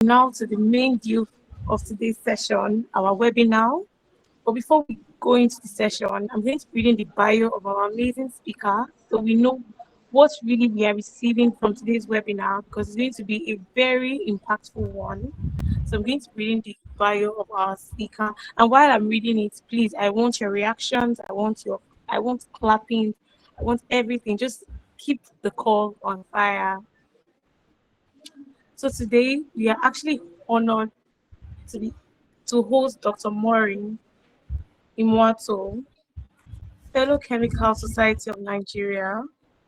Now to the main deal of today's session, our webinar. But before we go into the session, I'm going to read in the bio of our amazing speaker so we know what really we are receiving from today's webinar, because it's going to be a very impactful one. So I'm going to read in the bio of our speaker. And while I'm reading it, please, I want your reactions. I want clapping. I want everything. Just keep the call on fire. So today we are actually honored to host Dr. Maureen Imhontu, fellow Chemical Society of Nigeria,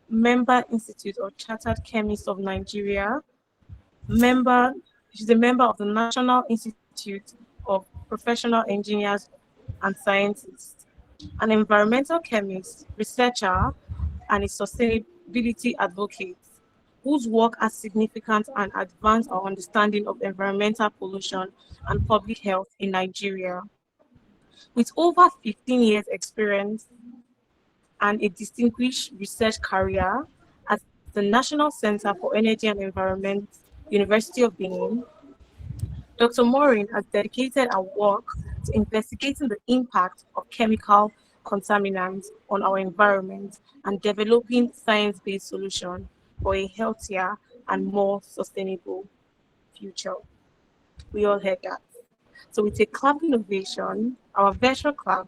member Institute of Chartered Chemists of Nigeria, she's a member of the National Institute of Professional Engineers and Scientists, an environmental chemist, researcher, and a sustainability advocate whose work has significant and advanced our understanding of environmental pollution and public health in Nigeria. With over 15 years experience and a distinguished research career at the National Center for Energy and Environment, University of Benin, Dr. Maureen has dedicated her work to investigating the impact of chemical contaminants on our environment and developing science-based solutions for a healthier and more sustainable future. We all heard that. So with a clapping ovation, our virtual clap,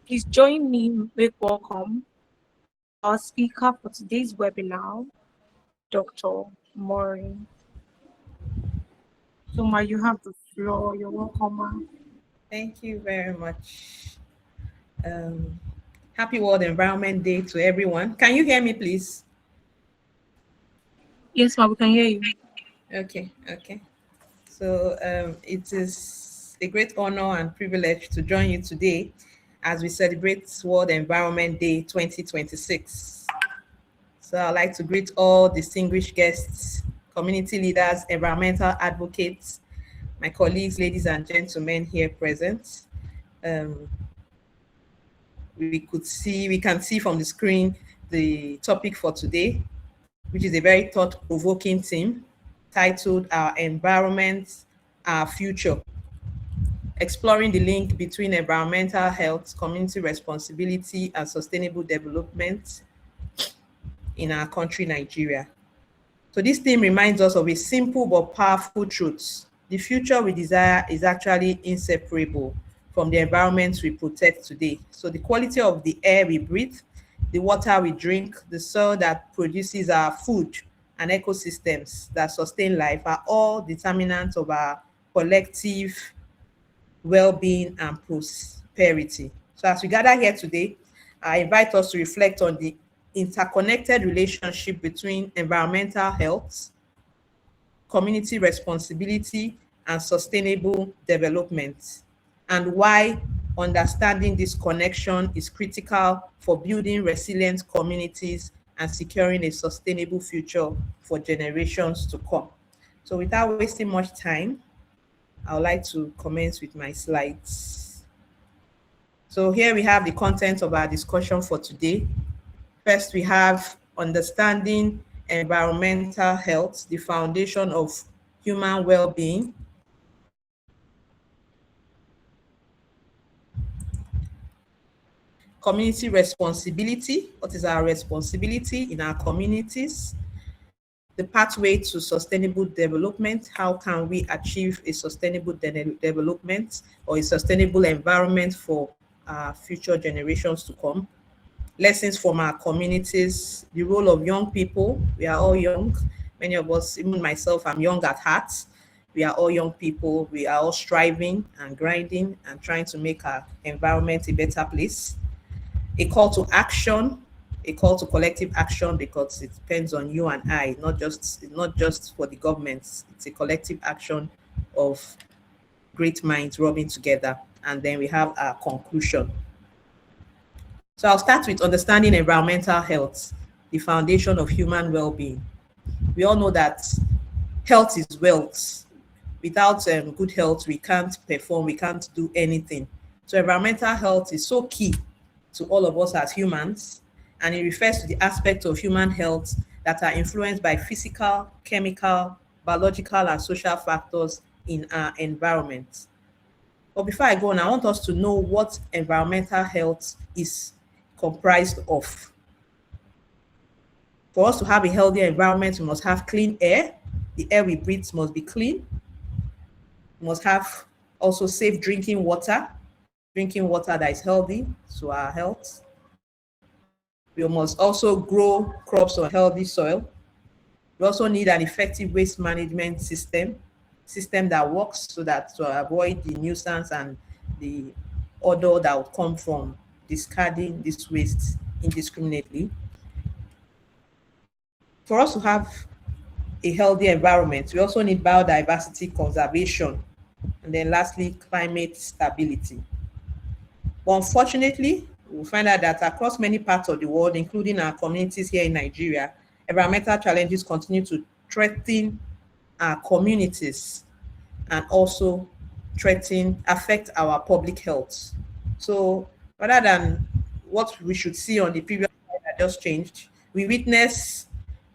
please join me in make welcome our speaker for today's webinar, Dr. Maureen. So Ma, you have the floor. You're welcome, Ma. Thank you very much. Happy World Environment Day to everyone. Can you hear me, please? Yes, Ma, we can hear you. Okay. So it is a great honor and privilege to join you today as we celebrate World Environment Day 2026. So I'd like to greet all distinguished guests, community leaders, environmental advocates, my colleagues, ladies and gentlemen here present. We can see from the screen the topic for today, which is a very thought-provoking theme titled Our Environment, Our Future, exploring the link between environmental health, community responsibility, and sustainable development in our country, Nigeria. So this theme reminds us of a simple but powerful truth. The future we desire is actually inseparable from the environment we protect today. So the quality of the air we breathe, the water we drink, the soil that produces our food, and ecosystems that sustain life are all determinants of our collective well-being and prosperity. So as we gather here today, I invite us to reflect on the interconnected relationship between environmental health, community responsibility, and sustainable development, and why understanding this connection is critical for building resilient communities and securing a sustainable future for generations to come. So without wasting much time, I would like to commence with my slides. So here we have the content of our discussion for today. First, we have understanding environmental health, the foundation of human well-being. Community responsibility, what is our responsibility in our communities? The pathway to sustainable development, how can we achieve a sustainable development or a sustainable environment for future generations to come? Lessons from our communities, the role of young people. We are all young. Many of us, even myself, I'm young at heart. We are all young people. We are all striving and grinding and trying to make our environment a better place. A call to action, a call to collective action, because it depends on you and I, not just for the government. It's a collective action of great minds rubbing together. And then we have our conclusion. So I'll start with understanding environmental health, the foundation of human well-being. We all know that health is wealth. Without good health, we can't perform, we can't do anything. So environmental health is so key to all of us as humans, and it refers to the aspects of human health that are influenced by physical, chemical, biological and social factors in our environment. But before I go on, I want us to know what environmental health is comprised of. For us to have a healthy environment, we must have clean air. The air we breathe must be clean. We must have also safe drinking water that is healthy to our health. We must also grow crops on healthy soil. We also need an effective waste management system that works so that to avoid the nuisance and the odor that would come from discarding this waste indiscriminately. For us to have a healthy environment, we also need biodiversity conservation, and then lastly, climate stability. But unfortunately, we find out that across many parts of the world, including our communities here in Nigeria, environmental challenges continue to threaten our communities and also affect our public health. So rather than what we should see on the previous slide that just changed, we witness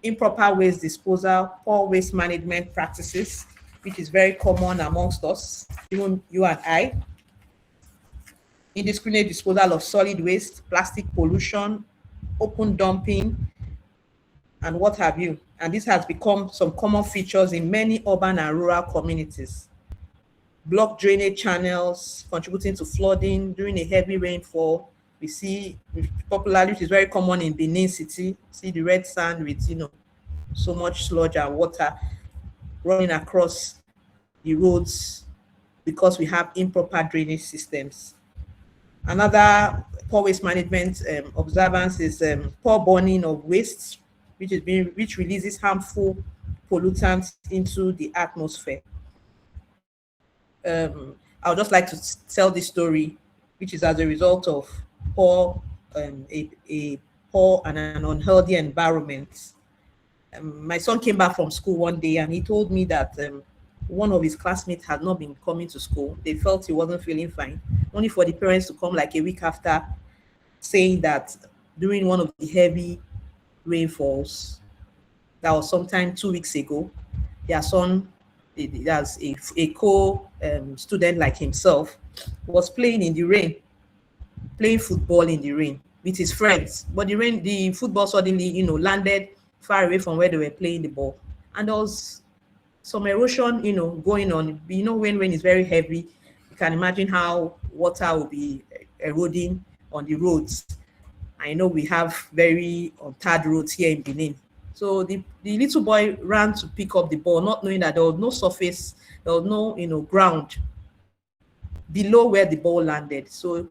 improper waste disposal, poor waste management practices, which is very common amongst us, even you and I, indiscriminate disposal of solid waste, plastic pollution, open dumping, and what have you. And this has become some common features in many urban and rural communities. Blocked drainage channels contributing to flooding during a heavy rainfall. We see popularly, which is very common in Benin City, see the red sand with so much sludge and water running across the roads because we have improper drainage systems. Another poor waste management observance is poor burning of waste, which releases harmful pollutants into the atmosphere. I would just like to tell this story, which is as a result of a poor and an unhealthy environment. My son came back from school one day and he told me that one of his classmates had not been coming to school. They felt he wasn't feeling fine, only for the parents to come like a week after, saying that during one of the heavy rainfalls, that was sometime 2 weeks ago, their son, as a co-student like himself, was playing in the rain, playing football in the rain with his friends. But the football suddenly, landed far away from where they were playing the ball. And there was some erosion, going on. When rain is very heavy, you can imagine how water will be eroding on the roads. I know we have very tarred roads here in Benin. So the little boy ran to pick up the ball, not knowing that there was no surface, there was no, ground below where the ball landed. So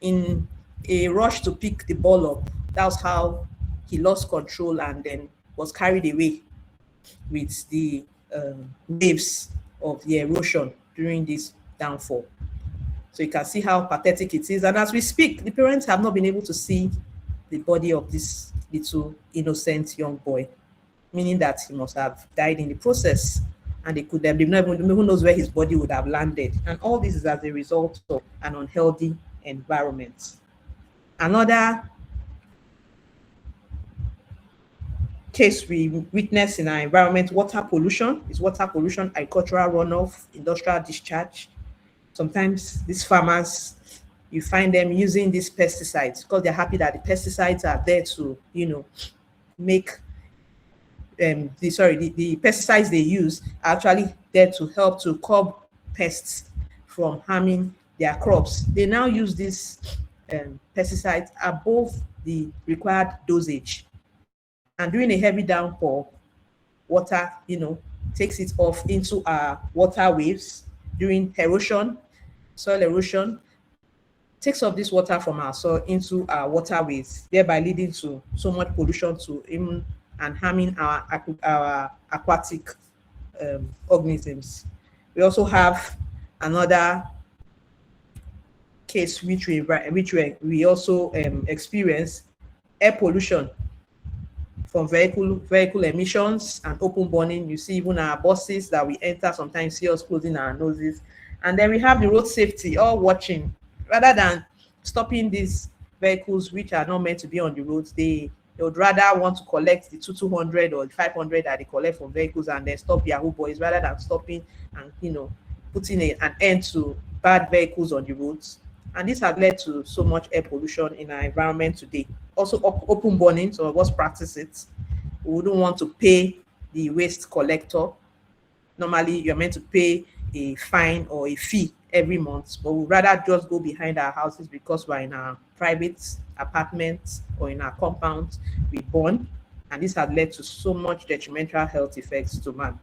in a rush to pick the ball up, that's how he lost control and then was carried away with the waves of the erosion during this downfall. So you can see how pathetic it is. And as we speak, the parents have not been able to see the body of this little innocent young boy, meaning that he must have died in the process. And who knows where his body would have landed. And all this is as a result of an unhealthy environment. Another case we witness in our environment, water pollution, agricultural runoff, industrial discharge. Sometimes these farmers, you find them using these pesticides because they're happy that the pesticides are there to, make the pesticides they use are actually there to help to curb pests from harming their crops. They now use these pesticides above the required dosage. And during a heavy downpour, water, takes it off into our water waves. During erosion, soil erosion, takes off this water from our soil into our waterways, thereby leading to so much pollution and harming our aquatic organisms. We also have another case which we also experience, air pollution from vehicle emissions and open burning. You see even our buses that we enter sometimes see us closing our noses. And then we have the road safety, all watching. Rather than stopping these vehicles which are not meant to be on the roads, they They would rather want to collect the 200 or 500 that they collect from vehicles and then stop Yahoo boys rather than stopping and putting an end to bad vehicles on the roads. And this has led to so much air pollution in our environment today. Also, open burning, some of us practice it. We wouldn't want to pay the waste collector. Normally, you're meant to pay a fine or a fee every month, but we'd rather just go behind our houses because we're in our private apartments or in our compounds, we burn, and this has led to so much detrimental health effects to man.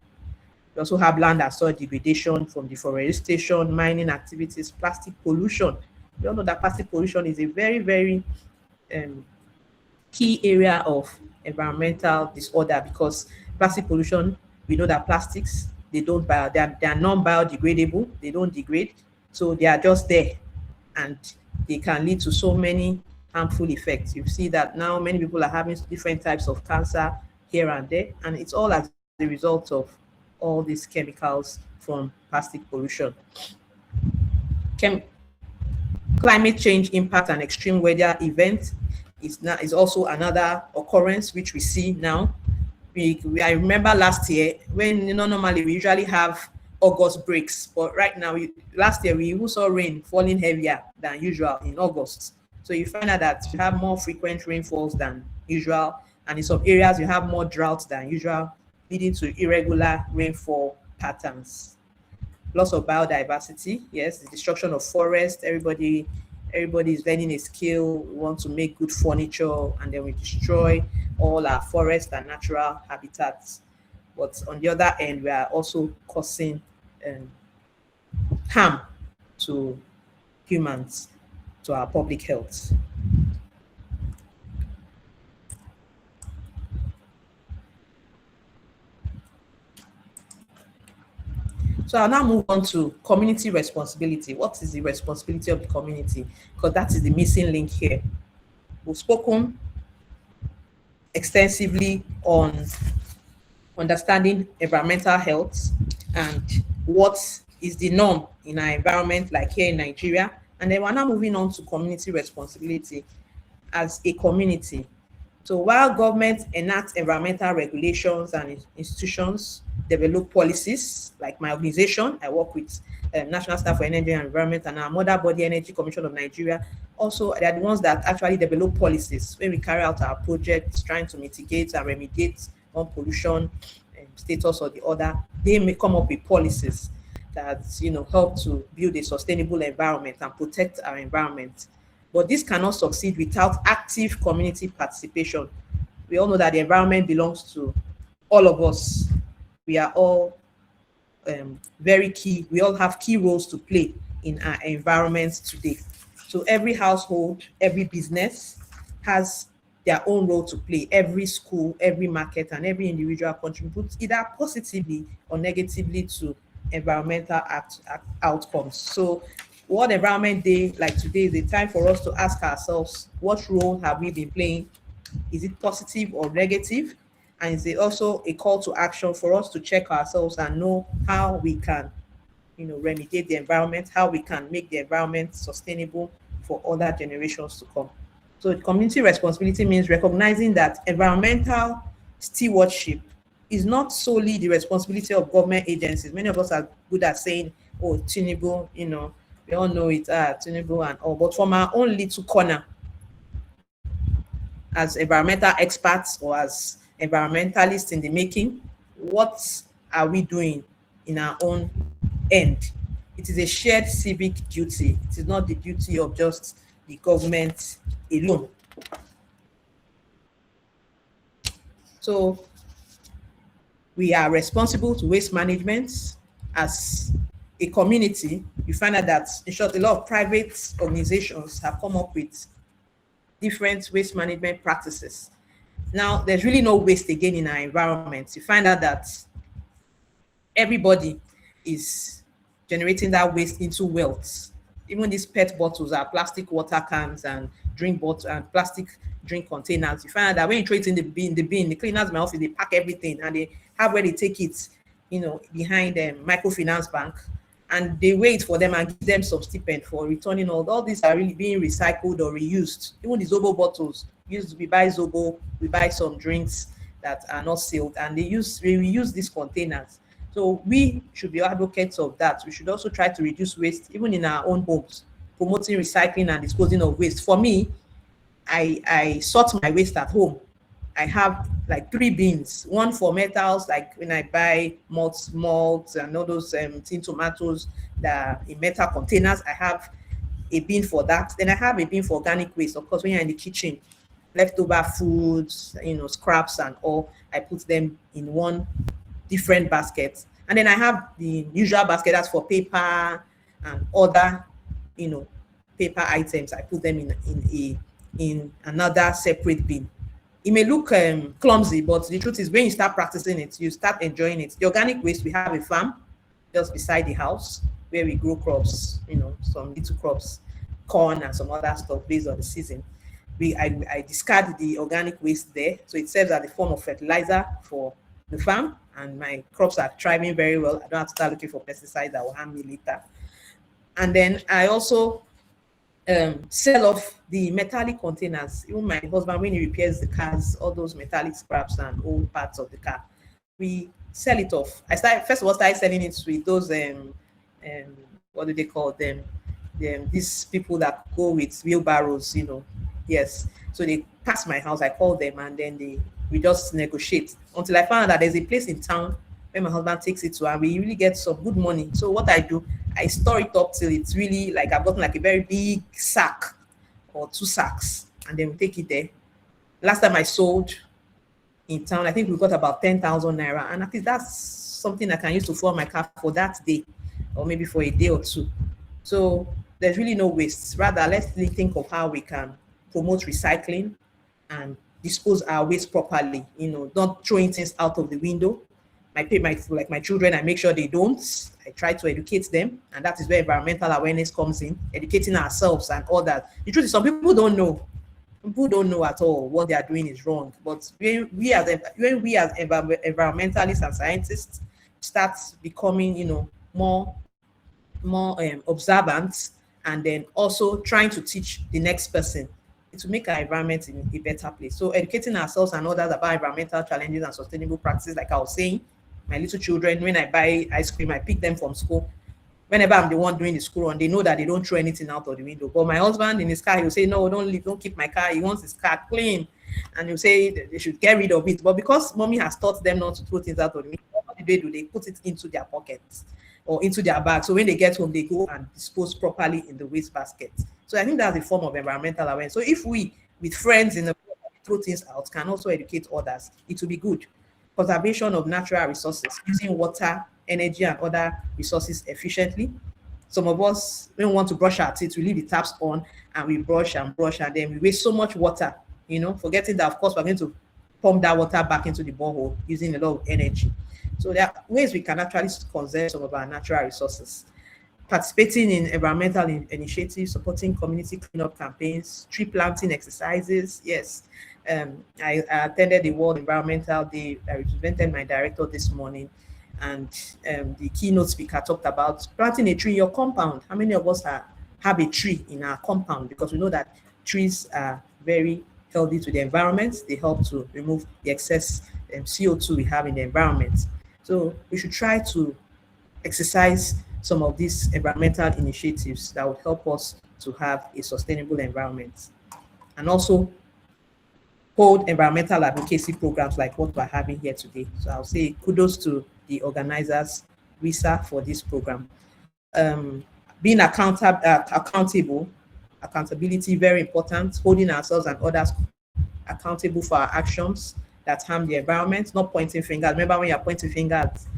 We also have land and soil degradation from deforestation, mining activities, plastic pollution. We all know that plastic pollution is a very, very key area of environmental disorder because plastic pollution, we know that plastics, they are non-biodegradable, they don't degrade, so they are just there and they can lead to so many harmful effects. You see that now many people are having different types of cancer here and there, and it's all as a result of all these chemicals from plastic pollution. Climate change impact and extreme weather event is also another occurrence which we see now. I remember last year when normally we usually have August breaks, but right now last year we even saw rain falling heavier than usual in August. So you find out that you have more frequent rainfalls than usual, and in some areas you have more droughts than usual, leading to irregular rainfall patterns. Loss of biodiversity, yes, the destruction of forest. Everybody is learning a skill. We want to make good furniture, and then we destroy all our forests and natural habitats. But on the other end, we are also causing harm to humans, to our public health. So I'll now move on to community responsibility. What is the responsibility of the community? Because that is the missing link here. We've spoken extensively on understanding environmental health and what is the norm in our environment, like here in Nigeria. And then we're now moving on to community responsibility as a community. So while government enacts environmental regulations and institutions develop policies, like my organization, I work with National Staff for Energy and Environment and our mother body, Energy Commission of Nigeria. Also, they are the ones that actually develop policies when we carry out our projects trying to mitigate and remediate on pollution status or the other. They may come up with policies that help to build a sustainable environment and protect our environment. But this cannot succeed without active community participation. We all know that the environment belongs to all of us. We are all very key. We all have key roles to play in our environments today. So every household, every business has their own role to play. Every school, every market, and every individual contributes either positively or negatively to environmental outcomes. So World Environment Day, like today, is a time for us to ask ourselves, what role have we been playing? Is it positive or negative? And is it also a call to action for us to check ourselves and know how we can, remediate the environment, how we can make the environment sustainable for other generations to come. So community responsibility means recognizing that environmental stewardship is not solely the responsibility of government agencies. Many of us are good at saying, oh, Tinubu, we all know it, Tinubu and all, but from our own little corner, as environmental experts or as environmentalists in the making, what are we doing in our own end? It is a shared civic duty. It is not the duty of just the government alone. So we are responsible to waste management as a community. You find out that, in short, a lot of private organizations have come up with different waste management practices. Now, there's really no waste again in our environment. You find out that everybody is generating that waste into wealth. Even these PET bottles are plastic water cans and drink bottles and plastic drink containers. You find out that when you throw it in the bin, the cleaners in my office, they pack everything and they have where they take it, behind a microfinance bank, and they wait for them and give them some stipend for returning all these are really being recycled or reused. Even the Zobo bottles, We buy Zobo, we buy some drinks that are not sealed, and we use these containers. So we should be advocates of that. We should also try to reduce waste, even in our own homes, promoting recycling and disposing of waste. For me, I sort my waste at home. I have like 3 bins, one for metals, like when I buy malts and all those tin tomatoes that are in metal containers. I have a bin for that. Then I have a bin for organic waste. Of course, when you're in the kitchen, leftover foods, scraps and all, I put them in one different basket. And then I have the usual basket that's for paper and other, paper items. I put them in another separate bin. It may look clumsy, but the truth is, when you start practicing it, you start enjoying it. The organic waste, we have a farm just beside the house where we grow crops, some little crops, corn and some other stuff based on the season. I discard the organic waste there, so it serves as a form of fertilizer for the farm, and my crops are thriving very well. I don't have to start looking for pesticides that will harm me later. And then I also sell off the metallic containers. Even my husband, when he repairs the cars, all those metallic scraps and old parts of the car, we sell it off. I started selling it with those what do they call them? These people that go with wheelbarrows, Yes. So they pass my house, I call them, and then we just negotiate until I found out that there's a place in town where my husband takes it to, and we really get some good money. So what I do, I store it up till it's really like I've gotten like a very big sack or 2 sacks, and then we take it there. Last time I sold in town, I think we got about 10,000 naira, and at least that's something I can use to fuel my car for that day, or maybe for a day or two. So there's really no waste. Rather, let's really think of how we can promote recycling and dispose our waste properly. Not throwing things out of the window. My children, I make sure they don't. I try to educate them, and that is where environmental awareness comes in, educating ourselves and all that. The truth is, some people don't know. People don't know at all what they are doing is wrong. But when we as environmentalists and scientists start becoming, more observant, and then also trying to teach the next person, to make our environment in a better place. So educating ourselves and others about environmental challenges and sustainable practices, like I was saying, my little children, when I buy ice cream, I pick them from school. Whenever I'm the one doing the school run, they know that they don't throw anything out of the window. But my husband in his car, he'll say, no, don't keep my car. He wants his car clean. And he'll say they should get rid of it. But because mommy has taught them not to throw things out of the window, what do? They put it into their pockets or into their bag. So when they get home, they go and dispose properly in the waste basket. So I think that's a form of environmental awareness. So if we, with friends in the throw things out, can also educate others, it will be good. Conservation of natural resources, using water, energy, and other resources efficiently. Some of us, when we want to brush our teeth, we leave the taps on and we brush, and then we waste so much water, forgetting that, of course, we're going to pump that water back into the borehole using a lot of energy. So there are ways we can actually conserve some of our natural resources. Participating in environmental initiatives, supporting community cleanup campaigns, tree planting exercises. Yes, I attended the World Environmental Day. I represented my director this morning, and the keynote speaker talked about planting a tree in your compound. How many of us have a tree in our compound? Because we know that trees are very healthy to the environment. They help to remove the excess CO2 we have in the environment. So we should try to exercise some of these environmental initiatives that would help us to have a sustainable environment, and also hold environmental advocacy programs like what we're having here today. So I'll say kudos to the organizers, WISAR, for this program. Being accountability, very important, holding ourselves and others accountable for our actions that harm the environment, not pointing fingers. Remember, when you're pointing fingers,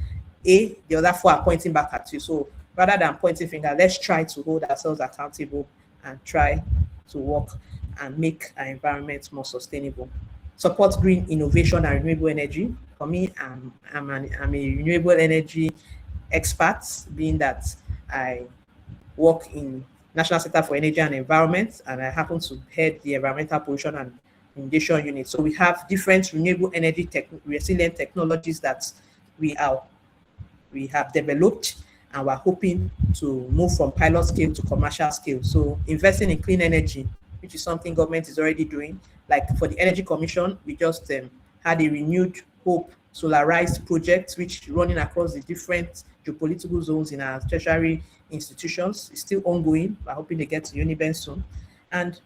the other 4 are pointing back at you. So rather than pointing fingers, let's try to hold ourselves accountable and try to work and make our environment more sustainable. Support green innovation and renewable energy. For me, I'm a renewable energy expert, being that I work in National Center for Energy and Environment, and I happen to head the Environmental Pollution and Remediation Unit. So we have different renewable energy resilient technologies that we have developed, and we're hoping to move from pilot scale to commercial scale. So investing in clean energy, which is something government is already doing, Like for the Energy Commission, we just had a renewed hope solarized project which running across the different geopolitical zones in our tertiary institutions. It's still ongoing. We're hoping they get to Uniben soon. And,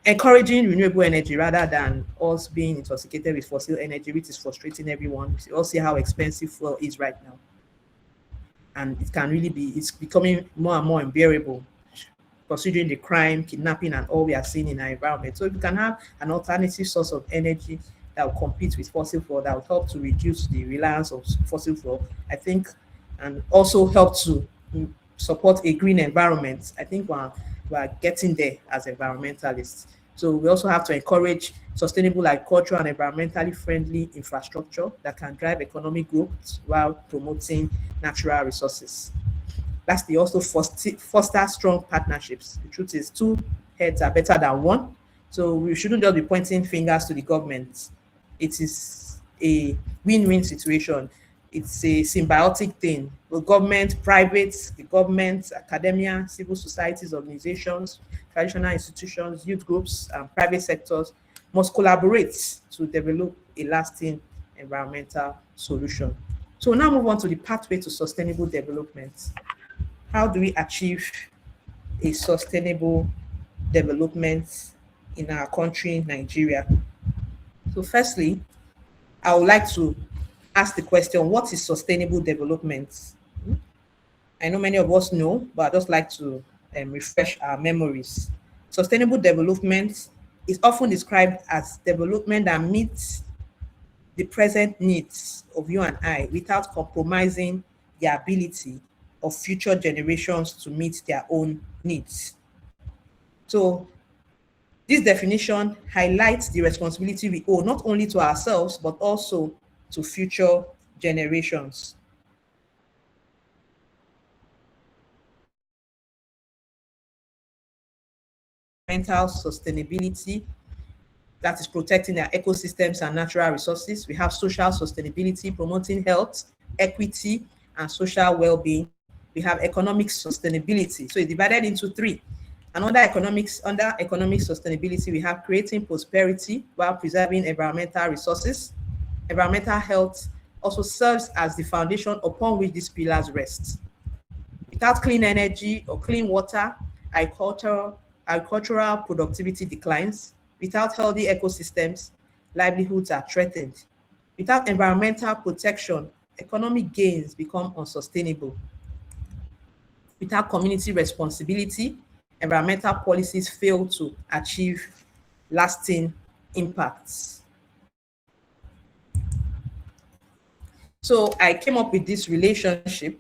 encouraging renewable energy rather than us being intoxicated with fossil energy, which is frustrating everyone. You all see how expensive fuel is right now. And it's becoming more and more unbearable considering the crime, kidnapping, and all we are seeing in our environment. So if we can have an alternative source of energy that will compete with fossil fuel, that will help to reduce the reliance of fossil fuel, I think, and also help to support a green environment. I think we're getting there as environmentalists. So we also have to encourage sustainable agriculture and environmentally friendly infrastructure that can drive economic growth while promoting natural resources. Lastly, also foster strong partnerships. The truth is, two heads are better than one. So we shouldn't just be pointing fingers to the government. It is a win-win situation. It's a symbiotic thing. The government, private, the government, academia, civil societies, organizations, traditional institutions, youth groups, and private sectors must collaborate to develop a lasting environmental solution. So we'll now move on to the pathway to sustainable development. How do we achieve a sustainable development in our country, Nigeria? So firstly, I would like to ask the question, what is sustainable development? I know many of us know, but I'd just like to refresh our memories. Sustainable development is often described as development that meets the present needs of you and I without compromising the ability of future generations to meet their own needs. So this definition highlights the responsibility we owe not only to ourselves, but also to future generations. Mental sustainability, that is protecting their ecosystems and natural resources. We have social sustainability, promoting health, equity, and social well-being. We have economic sustainability. So it's divided into three. And under economic sustainability, we have creating prosperity while preserving environmental resources. Environmental health also serves as the foundation upon which these pillars rest. Without clean energy or clean water, agricultural productivity declines. Without healthy ecosystems, livelihoods are threatened. Without environmental protection, economic gains become unsustainable. Without community responsibility, environmental policies fail to achieve lasting impacts. So I came up with this relationship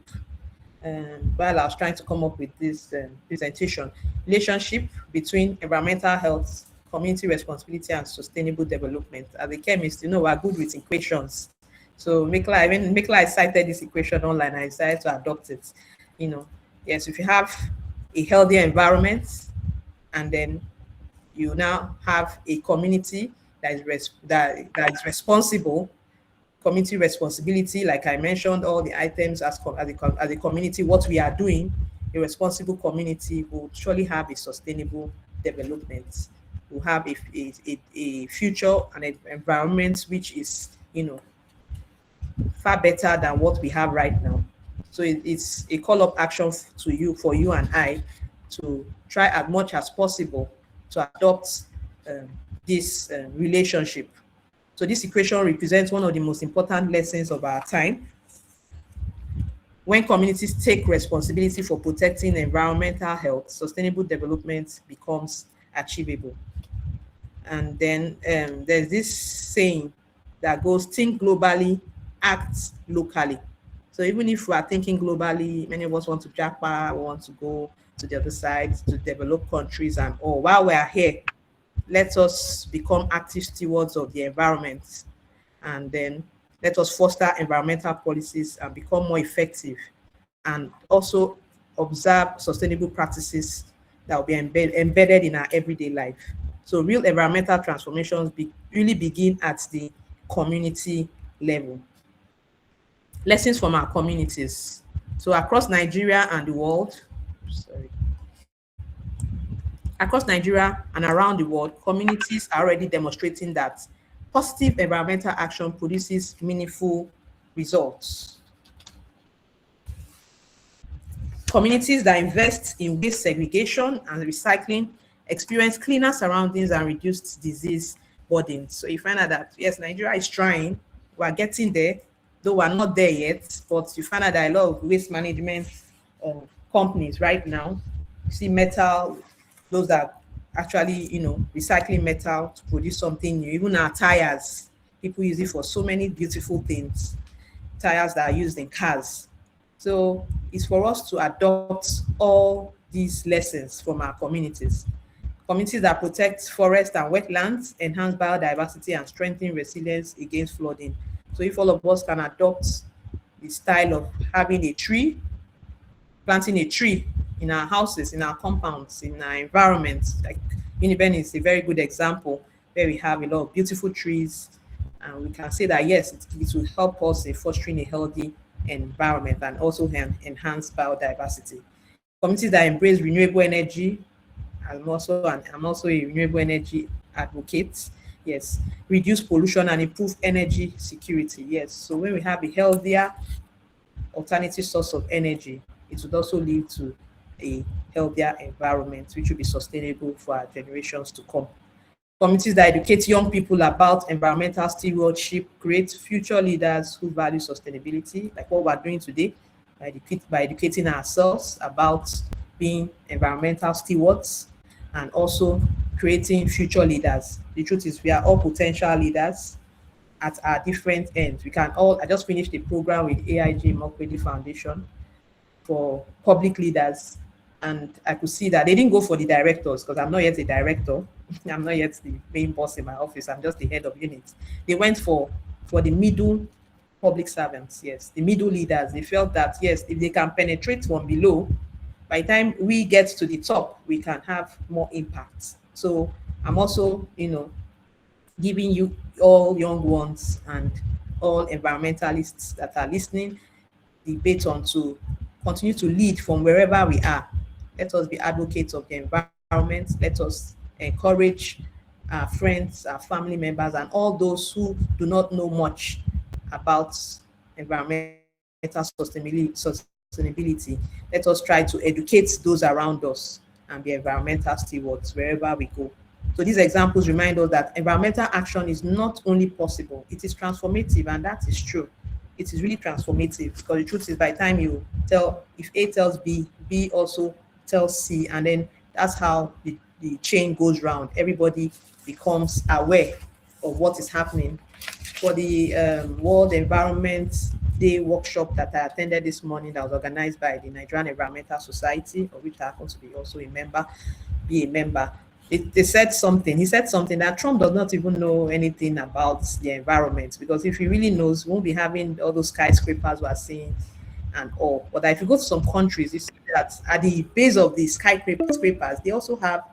while I was trying to come up with this presentation. Relationship between environmental health, community responsibility, and sustainable development. As a chemist, we're good with equations. So Mikla cited this equation online. I decided to adopt it. Yes, if you have a healthy environment, and then you now have a community that is responsible, community responsibility, like I mentioned, all the items as a community, what we are doing, a responsible community will surely have a sustainable development. We'll have a future and an environment which is, far better than what we have right now. So it's a call of action for you and I to try as much as possible to adopt this relationship. So this equation represents one of the most important lessons of our time. When communities take responsibility for protecting environmental health, sustainable development becomes achievable. And then there's this saying that goes, think globally, act locally. So even if we are thinking globally, many of us want to japa, want to go to the other side, to develop countries and all. While we are here, let us become active stewards of the environment, and then let us foster environmental policies and become more effective, and also observe sustainable practices that will be embedded in our everyday life. So real environmental transformations really begin at the community level. Lessons from our communities. So across Nigeria and the world, Across Nigeria and around the world, communities are already demonstrating that positive environmental action produces meaningful results. Communities that invest in waste segregation and recycling experience cleaner surroundings and reduced disease burdens. So you find out that yes, Nigeria is trying, we're getting there, though we're not there yet, but you find out that a lot of waste management companies right now, you see metal, those that actually, recycling metal to produce something new. Even our tires, people use it for so many beautiful things, tires that are used in cars. So it's for us to adopt all these lessons from our communities. Communities that protect forests and wetlands, enhance biodiversity, and strengthen resilience against flooding. So if all of us can adopt the style of having a tree, planting a tree in our houses, in our compounds, in our environments, like Uniben is a very good example where we have a lot of beautiful trees, and we can say that yes, it will help us in fostering a healthy environment and also enhance biodiversity. Communities that embrace renewable energy, I'm also a renewable energy advocate. Yes, reduce pollution and improve energy security. Yes, so when we have a healthier alternative source of energy, it would also lead to a healthier environment, which will be sustainable for our generations to come. Communities that educate young people about environmental stewardship create future leaders who value sustainability, like what we're doing today, by educating ourselves about being environmental stewards and also creating future leaders. The truth is, we are all potential leaders at our different ends. We can all, I just finished a program with AIG Mokwedi Foundation for public leaders, and I could see that they didn't go for the directors because I'm not yet a director. I'm not yet the main boss in my office. I'm just the head of unit. They went for the middle public servants, yes, the middle leaders. They felt that yes, if they can penetrate from below, by the time we get to the top, we can have more impact. So I'm also, giving you all young ones and all environmentalists that are listening the baton to continue to lead from wherever we are. Let us be advocates of the environment. Let us encourage our friends, our family members, and all those who do not know much about environmental sustainability. Let us try to educate those around us and be environmental stewards wherever we go. So these examples remind us that environmental action is not only possible, it is transformative, and that is true. It is really transformative because the truth is, by the time you tell, if A tells B, B also tells C, and then that's how the chain goes round. Everybody becomes aware of what is happening. For the World Environment Day workshop that I attended this morning, that was organized by the Nigerian Environmental Society, of which I happen to be also a member, they said something. He said something that Trump does not even know anything about the environment, because if he really knows, we won't be having all those skyscrapers we're seeing and all. But if you go to some countries, you see that at the base of the skyscrapers, they also have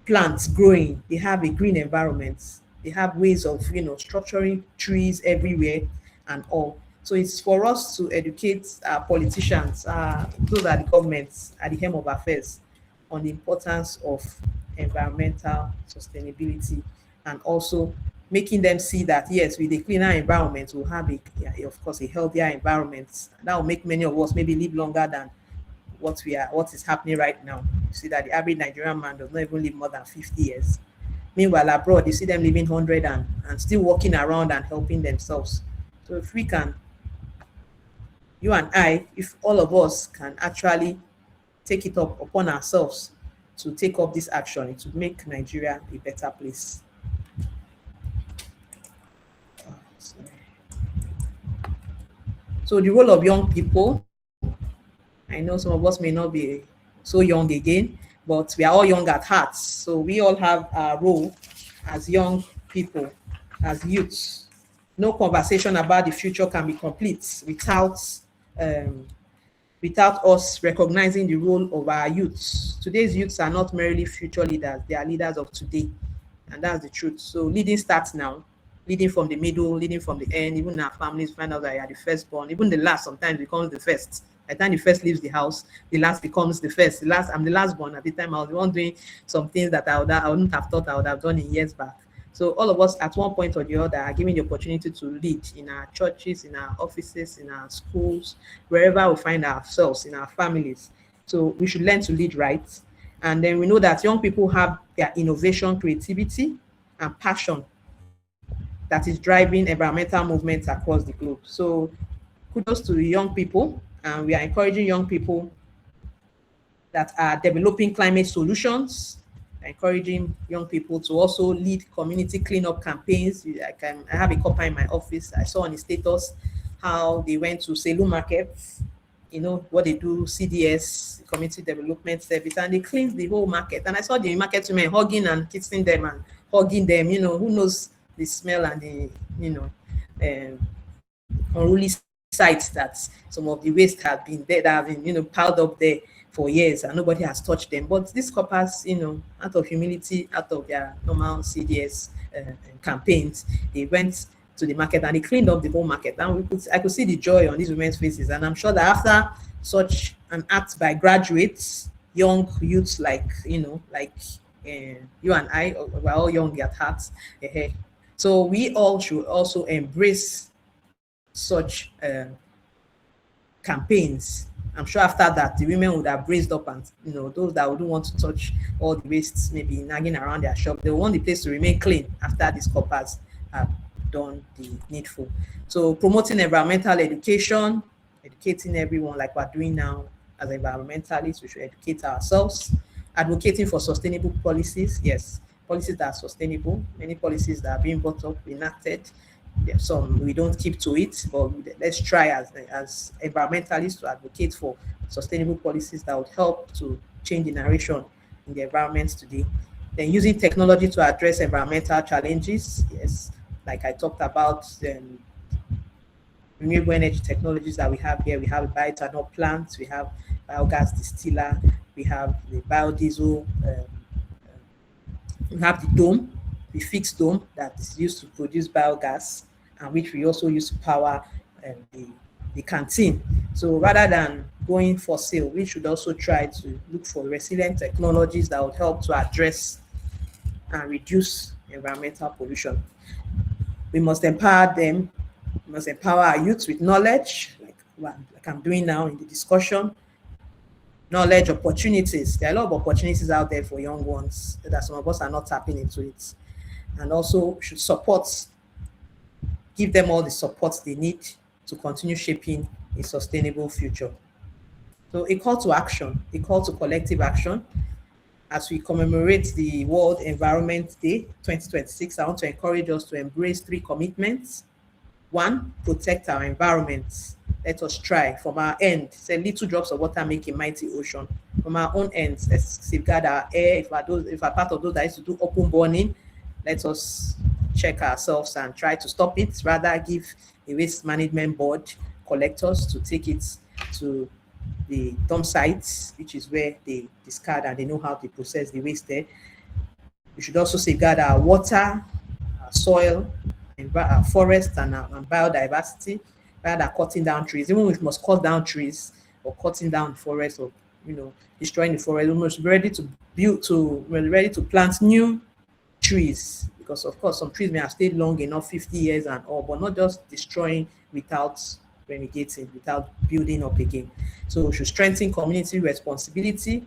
plants growing. They have a green environment. They have ways of structuring trees everywhere and all. So it's for us to educate our politicians, those are the governments at the helm of affairs, on the importance of environmental sustainability, and also making them see that yes, with a cleaner environment, we'll have of course, a healthier environment. That will make many of us maybe live longer than what is happening right now. You see that the average Nigerian man does not even live more than 50 years. Meanwhile, abroad, you see them living 100 and still walking around and helping themselves. So if we can, you and I, if all of us can actually take it up upon ourselves to take up this action, it will make Nigeria a better place. So the role of young people, I know some of us may not be so young again, but we are all young at heart. So we all have a role as young people, as youths. No conversation about the future can be complete um, without us recognizing the role of our youths. Today's youths are not merely future leaders, they are leaders of today. And that's the truth. So leading starts now, leading from the middle, leading from the end. Even our families find out that you are the firstborn. Even the last sometimes becomes the first. By the time the first leaves the house, the last becomes the first. The last, I'm the last born. At the time, I was the one doing some things that I wouldn't have thought I would have done in years back. So all of us at one point or the other are given the opportunity to lead in our churches, in our offices, in our schools, wherever we find ourselves, in our families. So we should learn to lead right. And then we know that young people have their innovation, creativity, and passion that is driving environmental movements across the globe. So kudos to the young people, and we are encouraging young people that are developing climate solutions, encouraging young people to also lead community cleanup campaigns. I have a copper in my office. I saw on the status how they went to Selu markets, you know, what they do, CDS, Community Development Service, and they cleaned the whole market. And I saw the market women hugging and kissing them and hugging them, you know, who knows the smell and the, you know, unruly sites that some of the waste have been there, that have been, you know, piled up there for years and nobody has touched them. But these coppers, you know, out of humility, out of their normal CDS campaigns, they went to the market and they cleaned up the whole market. And I could see the joy on these women's faces. And I'm sure that after such an act by graduates, young youths like, you know, like you and I, we're all young at heart. So we all should also embrace such campaigns. I'm sure after that, the women would have raised up, and you know, those that wouldn't want to touch all the wastes, maybe nagging around their shop, they want the place to remain clean after these coppers have done the needful. So promoting environmental education, educating everyone like we're doing now as environmentalists, we should educate ourselves. Advocating for sustainable policies, yes, policies that are sustainable, many policies that are being brought up, enacted. There's some we don't keep to it, but let's try as environmentalists to advocate for sustainable policies that would help to change the narration in the environment today. Then using technology to address environmental challenges, yes, like I talked about, renewable energy technologies that we have here. We have bioethanol plants, we have biogas distiller, we have the biodiesel, we have the dome, the fixed dome that is used to produce biogas, and which we also use to power the canteen. So rather than going fossil, we should also try to look for resilient technologies that would help to address and reduce environmental pollution. We must empower them. We must empower our youth with knowledge, like I'm doing now in the discussion. Knowledge, opportunities. There are a lot of opportunities out there for young ones that some of us are not tapping into it. And also should support, give them all the support they need to continue shaping a sustainable future. So a call to action, a call to collective action. As we commemorate the World Environment Day 2026, I want to encourage us to embrace 3 commitments. 1, protect our environment. Let us try from our end. Say little drops of water make a mighty ocean. From our own ends, let's safeguard our air. If we're part of those that used to do open burning, let us check ourselves and try to stop it. Rather, give a waste management board collectors to take it to the dump sites, which is where they discard and they know how to process the waste there. We should also safeguard our water, our soil, our forest, and our biodiversity, rather than cutting down trees. Even if we must cut down trees or cutting down forests, or you know, destroying the forest, we must be ready to plant new trees, because of course some trees may have stayed long enough, 50 years and all, but not just destroying without remediating, without building up again. So we should strengthen community responsibility.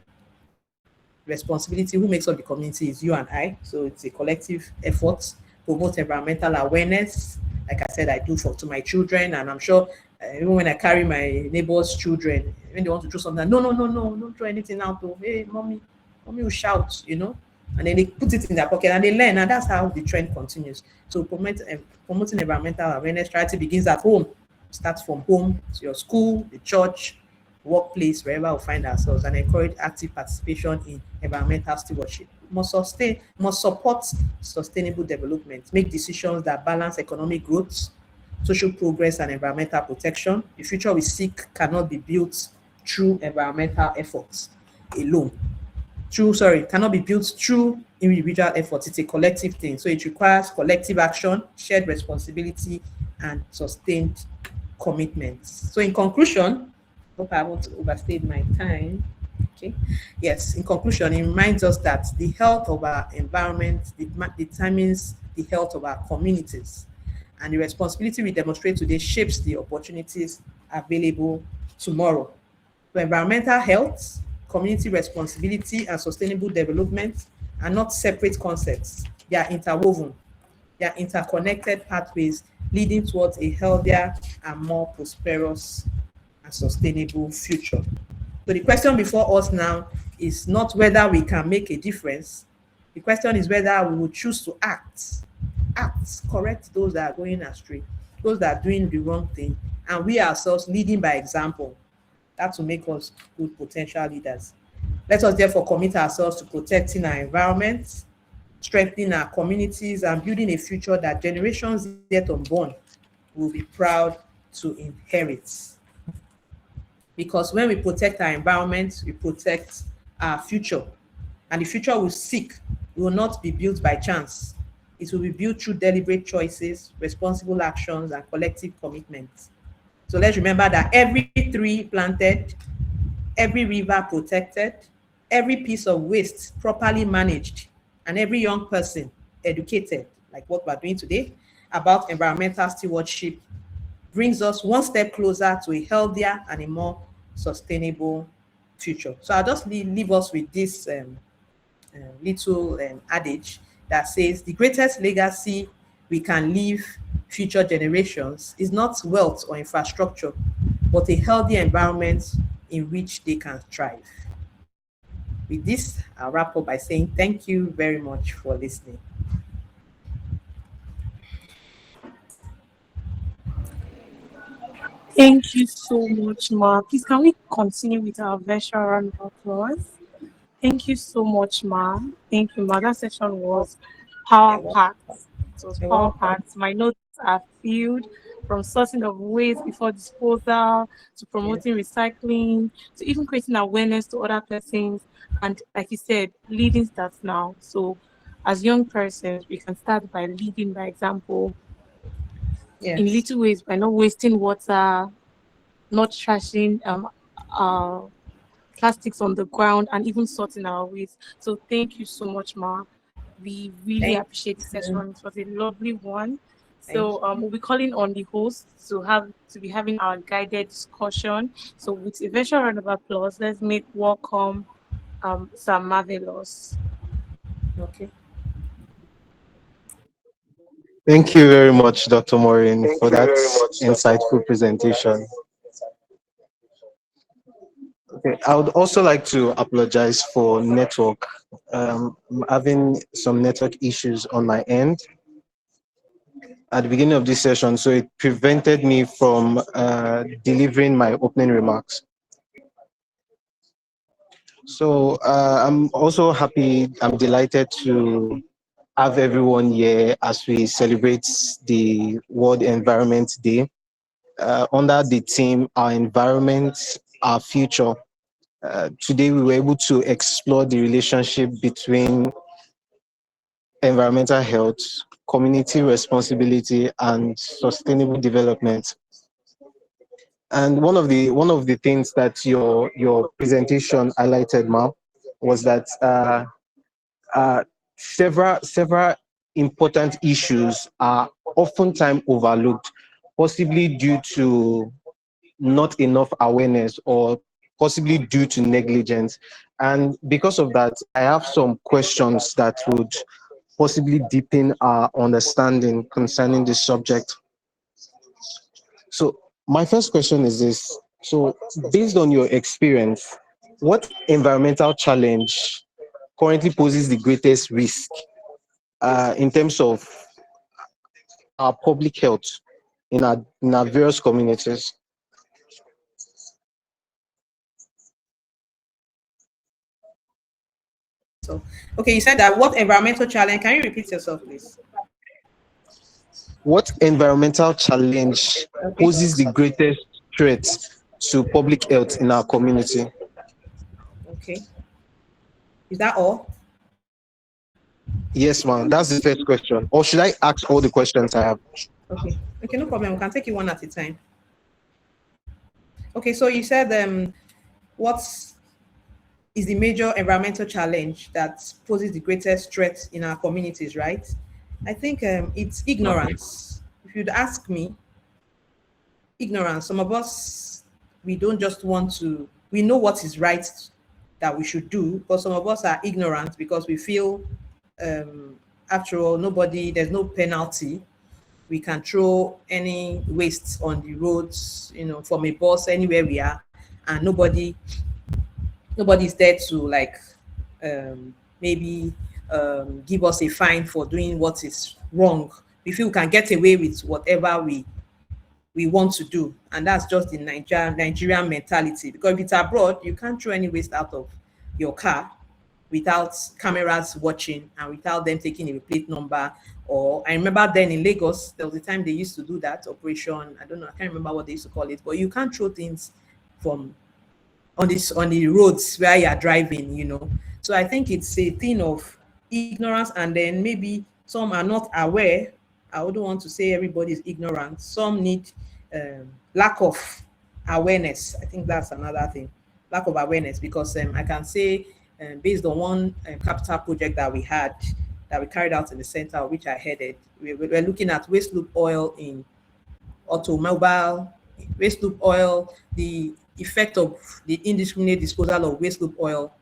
Who makes up the community is you and I, so it's a collective effort. Promote environmental awareness, like I said, I do to my children, and I'm sure even when I carry my neighbors' children, when they want to do something, no, don't throw anything out. Oh, hey, mommy will shout, you know, and then they put it in their pocket and they learn, and that's how the trend continues. So promoting environmental awareness strategy begins at home. Starts from home to your school, the church, workplace, wherever we find ourselves, and encourage active participation in environmental stewardship. Must support sustainable development, make decisions that balance economic growth, social progress, and environmental protection. The future we seek cannot be built through environmental efforts alone. Cannot be built through individual efforts. It's a collective thing. So it requires collective action, shared responsibility, and sustained commitments. So in conclusion, Hope I won't overstay my time. Okay. Yes, in conclusion, it reminds us that the health of our environment determines the health of our communities. And the responsibility we demonstrate today shapes the opportunities available tomorrow. So environmental health, community responsibility, and sustainable development are not separate concepts. They are interwoven. They are interconnected pathways leading towards a healthier and more prosperous and sustainable future. So the question before us now is not whether we can make a difference. The question is whether we will choose to act, correct those that are going astray, those that are doing the wrong thing, and we ourselves leading by example. That will make us good potential leaders. Let us therefore commit ourselves to protecting our environment, strengthening our communities, and building a future that generations yet unborn will be proud to inherit. Because when we protect our environment, we protect our future. And the future we seek will not be built by chance. It will be built through deliberate choices, responsible actions, and collective commitments. So let's remember that every tree planted, every river protected, every piece of waste properly managed, and every young person educated, like what we're doing today, about environmental stewardship brings us one step closer to a healthier and a more sustainable future. So I'll just leave us with this little adage that says the greatest legacy we can leave future generations is not wealth or infrastructure, but a healthy environment in which they can thrive. With this, I'll wrap up by saying thank you very much for listening. Thank you so much, Ma. Please, can we continue with our virtual round of applause? Thank you so much, Ma. Thank you, Ma. That session was power You're welcome. packed. It was You're power welcome. packed. My notes are filled from sourcing of waste before disposal to Yes. promoting recycling to even creating awareness to other persons. And like you said, leading starts now. So, as young persons, we can start by leading by example in Yes. little ways by not wasting water, not trashing uh plastics on the ground, and even sorting our waste. So thank you so much, Ma. We really Thank appreciate the you. session. It was a lovely one. Thank So you. we'll be calling on the host to be having our guided discussion. So with a virtual round of applause, let's make welcome Sir Marvelous. Okay. Thank you very much, Dr. Maureen, for that insightful presentation. Okay, I would also like to apologize for network. I'm having some network issues on my end at the beginning of this session, so it prevented me from delivering my opening remarks. So I'm also happy, I'm delighted to have everyone here as we celebrate the World Environment Day under the theme Our Environment, Our Future. Today we were able to explore the relationship between environmental health, community responsibility, and sustainable development. And one of the things that your presentation highlighted, Ma, was that uh, several important issues are oftentimes overlooked, possibly due to not enough awareness or possibly due to negligence. And because of that, I have some questions that would possibly deepen our understanding concerning this subject. So, my first question is this. So, based on your experience, what environmental challenge currently poses the greatest risk in terms of our public health in our various communities? So, okay, you said that what environmental challenge? Can you repeat yourself, please? What environmental challenge Okay. poses the greatest threat to public health in our community? Okay. Is that all? Yes, ma'am. That's the first question. Or should I ask all the questions I have? Okay. Okay, no problem. We can take it one at a time. Okay, so you said what is the major environmental challenge that poses the greatest threat in our communities, right? I think it's Okay. ignorance. If you'd ask me, ignorance. Some of us, we don't just want to, we know what is right that we should do, but some of us are ignorant because we feel, after all, nobody, there's no penalty. We can throw any waste on the roads, from a bus, anywhere we are, and nobody's there to like maybe give us a fine for doing what is wrong. We feel we can get away with whatever we want to do, and that's just the Nigerian mentality. Because if it's abroad, you can't throw any waste out of your car without cameras watching and without them taking a plate number. Or I remember then in Lagos, there was a time they used to do that operation. I don't know, I can't remember what they used to call it, but you can't throw things from on the roads where you are driving. So I think it's a thing of ignorance, and then maybe some are not aware. I wouldn't want to say everybody is ignorant. Some need lack of awareness. I think that's another thing, lack of awareness, because I can say, based on one capital project that we had, that we carried out in the center, of which I headed, we were looking at waste loop oil in automobile, waste loop oil, the effect of the indiscriminate disposal of waste loop oil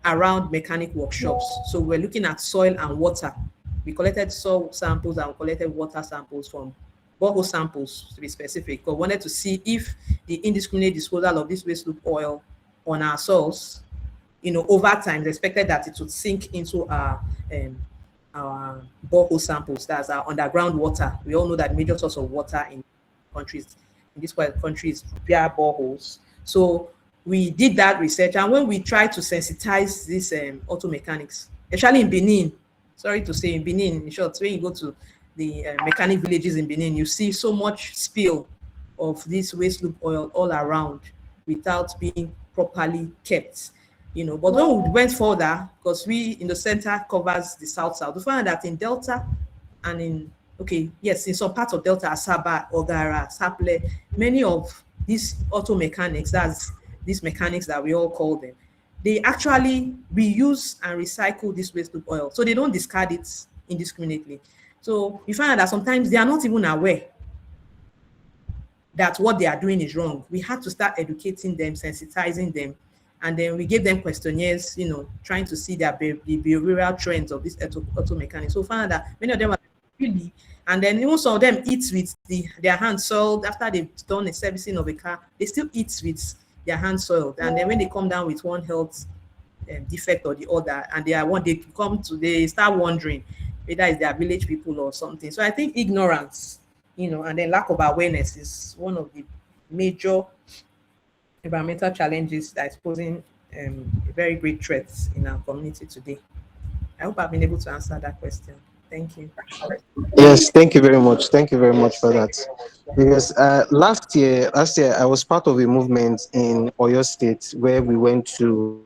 around mechanic workshops. So we're looking at soil and water. We collected soil samples and collected water samples from borehole samples, to be specific. But wanted to see if the indiscriminate disposal of this waste loop oil on our soils, over time, it's expected that it would sink into our borehole samples. That's our underground water. We all know that major source of water countries in this country is via boreholes. So we did that research, and when we tried to sensitize this auto mechanics, especially in Benin, sorry to say, in Benin, in short, when you go to the mechanic villages in Benin, you see so much spill of this waste loop oil all around without being properly kept. But when we went further, because we in the center covers the south, we found that in Delta and in some parts of Delta, Asaba, Ogara, Saple, many of these auto mechanics, that's these mechanics that we all call them, they actually reuse and recycle this waste loop oil. So they don't discard it indiscriminately. So you find out that sometimes they are not even aware that what they are doing is wrong. We had to start educating them, sensitizing them, and then we gave them questionnaires, trying to see the behavioral trends of this auto mechanics. So we found out that many of them are really, and then even some of them eat with their hands soiled after they've done a servicing of a car. They still eat with their hands soiled, and then when they come down with one health defect or the other, and they start wondering whether it's their village people or something. So I think ignorance, and then lack of awareness is one of the major environmental challenges that is posing a very great threat in our community today. I hope I've been able to answer that question. Thank you. Yes, thank you very much. Thank you very much for that. Because last year I was part of a movement in Oyo State where we went to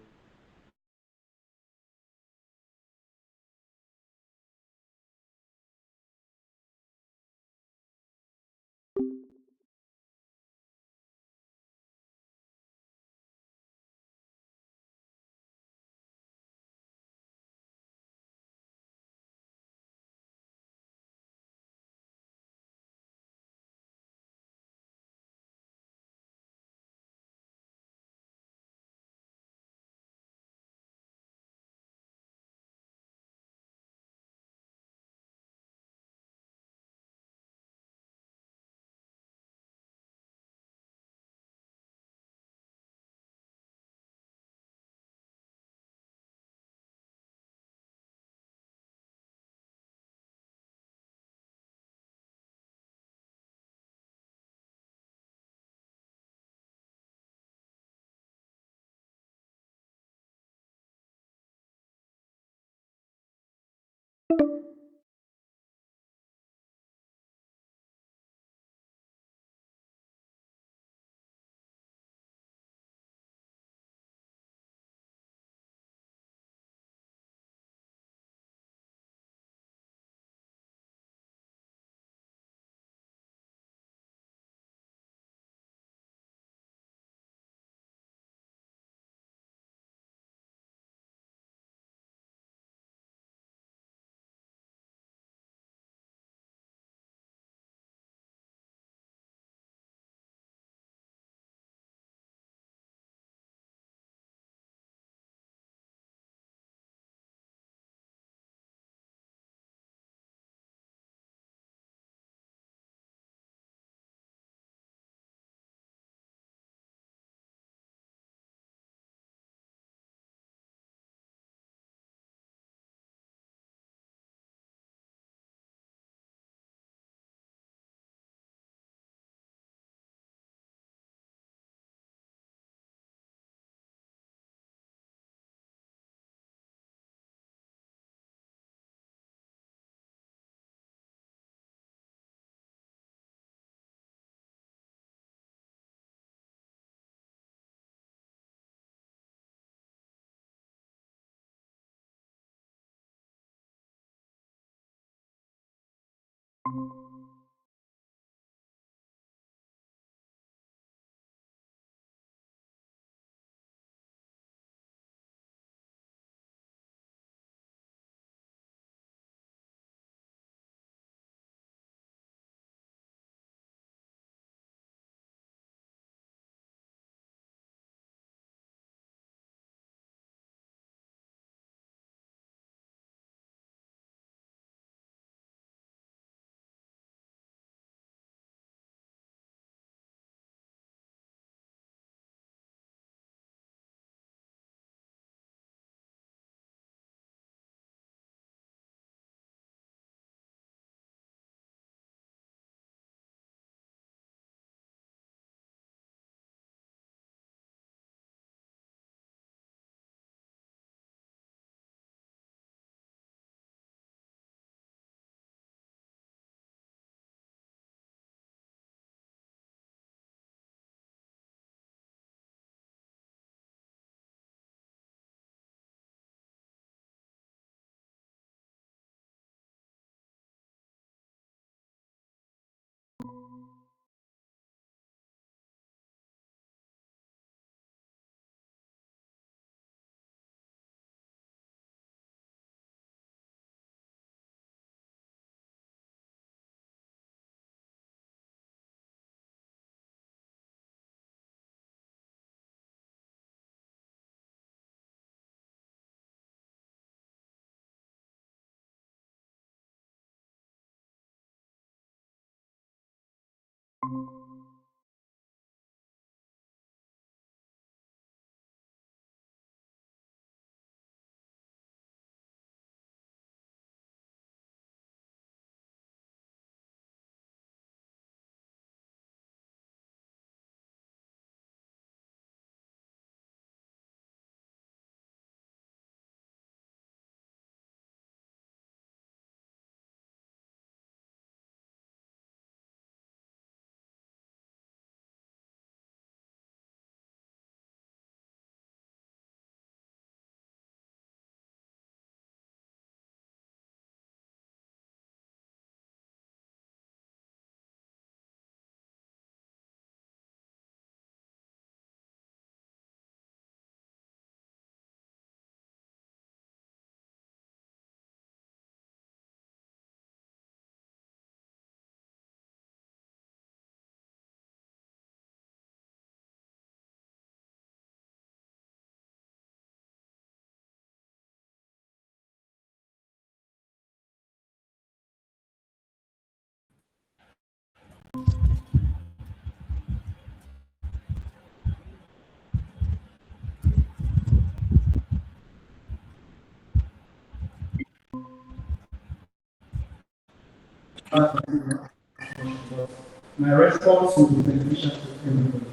My response will be beneficial to everybody.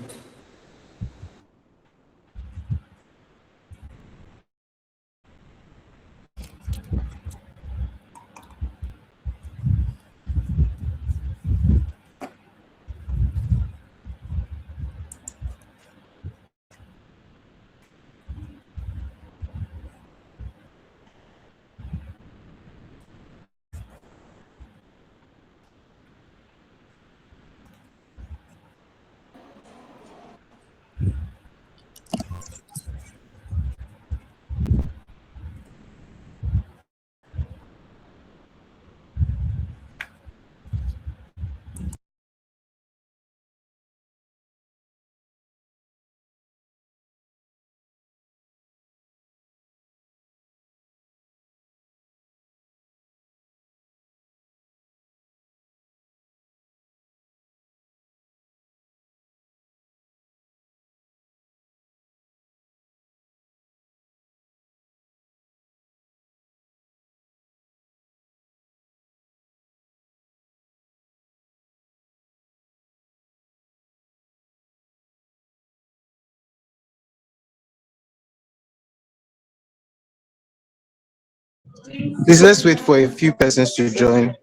Please let's wait for a few persons to join.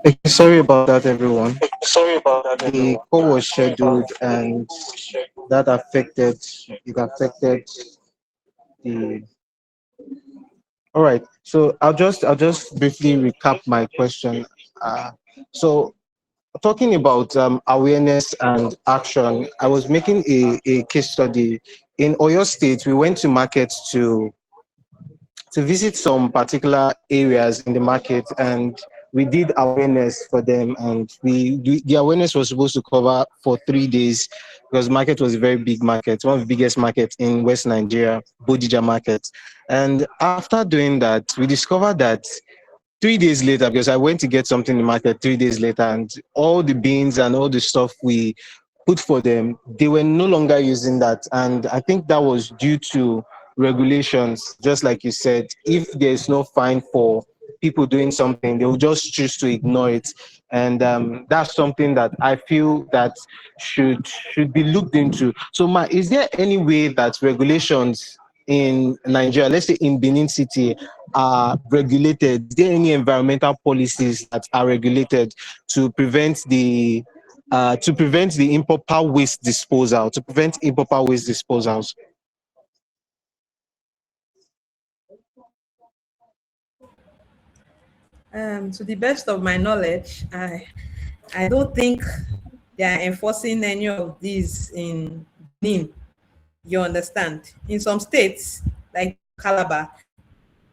Okay, sorry about that, everyone. The call was scheduled, and that affected the All right. So I'll just briefly recap my question. So talking about awareness and action, I was making a case study in Oyo State. We went to markets to visit some particular areas in the market, and we did awareness for them, and the awareness was supposed to cover for 3 days because market was a very big market, one of the biggest markets in West Nigeria, Bodija market. And after doing that, we discovered that 3 days later, because I went to get something in the market 3 days later, and all the beans and all the stuff we put for them, they were no longer using that. And I think that was due to regulations, just like you said. If there's no fine for people doing something, they will just choose to ignore it. And that's something that I feel that should be looked into. So, is there any way that regulations in Nigeria, let's say in Benin City, are regulated? Is there any environmental policies that are regulated to prevent the improper waste disposal, to prevent improper waste disposals? To the best of my knowledge, I don't think they are enforcing any of these in Benin. You understand? In some states, like Calabar,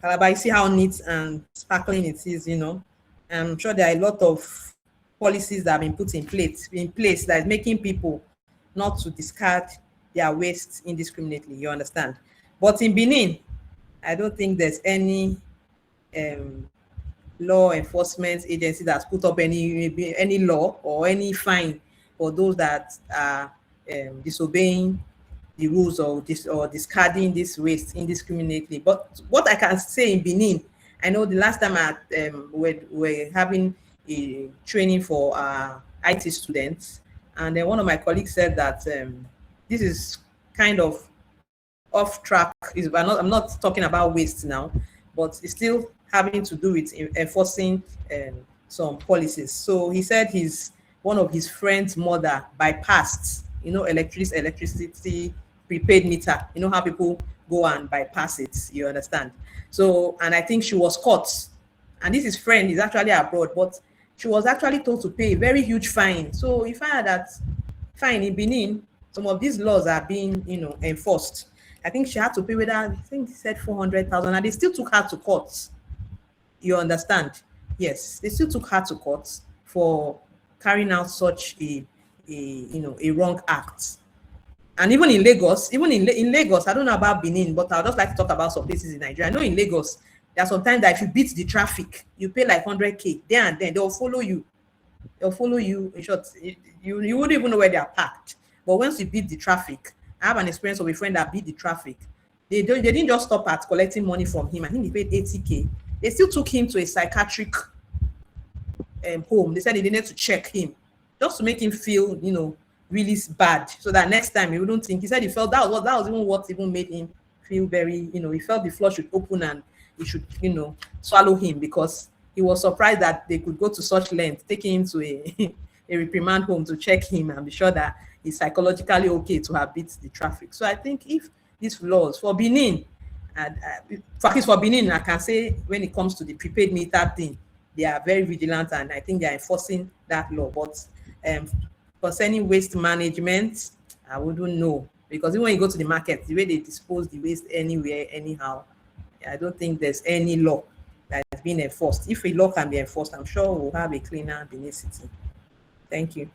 you see how neat and sparkling it is, you know. I'm sure there are a lot of policies that have been put in place that is making people not to discard their waste indiscriminately, you understand? But in Benin, I don't think there's any um, law enforcement agency that's put up any law or any fine for those that are disobeying the rules or discarding this waste indiscriminately. But what I can say in Benin, I know the last time we're having a training for IT students, and then one of my colleagues said that this is kind of off track. I'm not talking about waste now, but it's still having to do with enforcing some policies. So he said one of his friend's mother bypassed, electricity prepaid meter. You know how people go and bypass it. You understand? So, and I think she was caught. And this his friend is actually abroad, but she was actually told to pay a very huge fine. So he found that fine in Benin, some of these laws are being, enforced. I think she had to pay with that. I think he said 400,000, and they still took her to court. You understand? Yes, they still took her to court for carrying out such a wrong act. And even in Lagos, in Lagos, I don't know about Benin, but I'd just like to talk about some places in Nigeria. I know in Lagos, there are sometimes that if you beat the traffic, you pay like 100K there and then. They'll follow you. They'll follow you. In short, you wouldn't even know where they are parked. But once you beat the traffic, I have an experience of a friend that beat the traffic. They didn't just stop at collecting money from him. I think he paid 80K. They still took him to a psychiatric home. They said they needed to check him just to make him feel, really bad, so that next time he wouldn't think. He said he felt that was even what even made him feel very, he felt the floor should open and he should, swallow him, because he was surprised that they could go to such length, taking him to a reprimand home to check him and be sure that he's psychologically okay to have beat the traffic. So I think if these laws for Benin, and for Benin, I can say when it comes to the prepaid meter thing, they are very vigilant, and I think they are enforcing that law. But concerning waste management, I wouldn't know, because even when you go to the market, the way they dispose the waste anywhere, anyhow, I don't think there's any law that is being enforced. If a law can be enforced, I'm sure we'll have a cleaner Benin City. Thank you.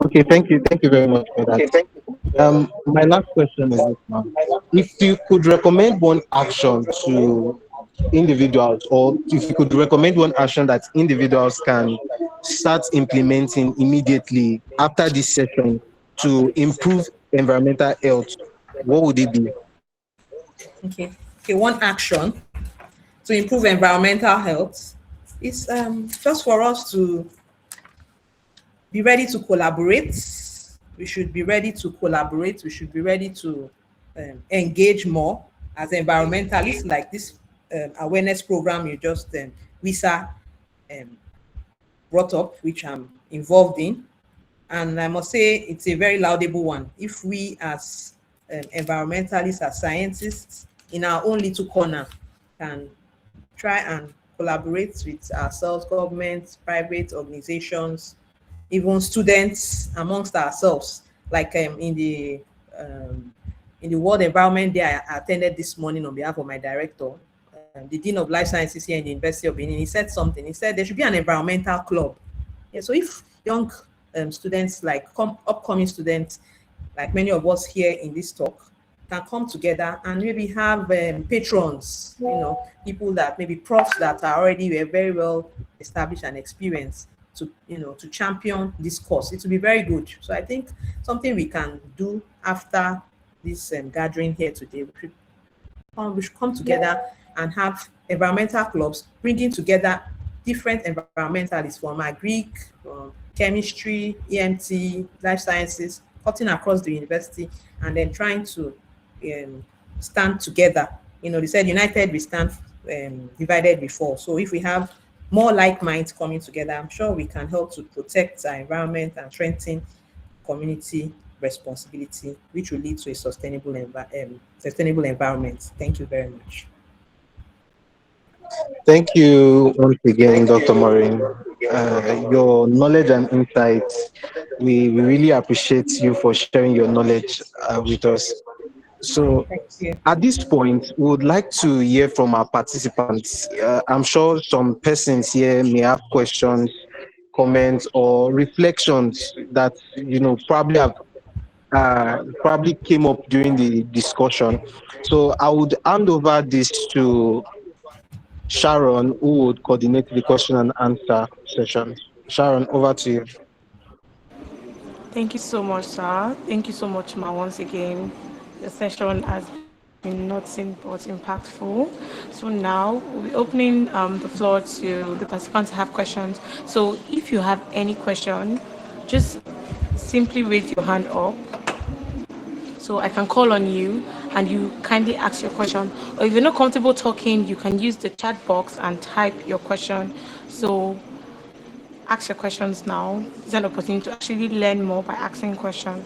Okay, thank you very much for that. My last question is this, ma'am. If you could recommend one action to individuals, or if you could recommend one action that individuals can start implementing immediately after this session to improve environmental health, what would it be? Okay, one action to improve environmental health is just for us to be ready to collaborate. We should be ready to collaborate. We should be ready to engage more as environmentalists, like this awareness program you just WISAR brought up, which I'm involved in. And I must say it's a very laudable one. If we as environmentalists as scientists in our own little corner can try and collaborate with ourselves, governments, private organizations, even students amongst ourselves. Like um, in the World Environment Day I attended this morning on behalf of my director, the Dean of Life Sciences here in the University of Benin, he said something. He said there should be an environmental club. Yeah, so if young students, like upcoming students, like many of us here in this talk, can come together and maybe have patrons, people that maybe profs that are already very well established and experienced to, to champion this course. It will be very good. So I think something we can do after this gathering here today, we should come together and have environmental clubs, bringing together different environmentalists from agric, from chemistry, EMT, life sciences, cutting across the university, and then trying to stand together. They said united we stand, divided we fall. So if we have more like minds coming together, I'm sure we can help to protect our environment and strengthen community responsibility, which will lead to a sustainable environment. Thank you very much. Thank you once again, Dr. Maureen. Your knowledge and insights, we really appreciate you for sharing your knowledge with us. So, Thank you. at this point, we would like to hear from our participants. I'm sure some persons here may have questions, comments, or reflections that probably came up during the discussion. So I would hand over this to Sharon, who would coordinate the question and answer session. Sharon, over to you. Thank you so much, sir. Thank you so much, Ma, once again. The session has been nothing but impactful. So now we'll be opening the floor to the participants to have questions. So if you have any question, just simply raise your hand up so I can call on you and you kindly ask your question. Or if you're not comfortable talking, you can use the chat box and type your question. So ask your questions now. It's an opportunity to actually learn more by asking questions.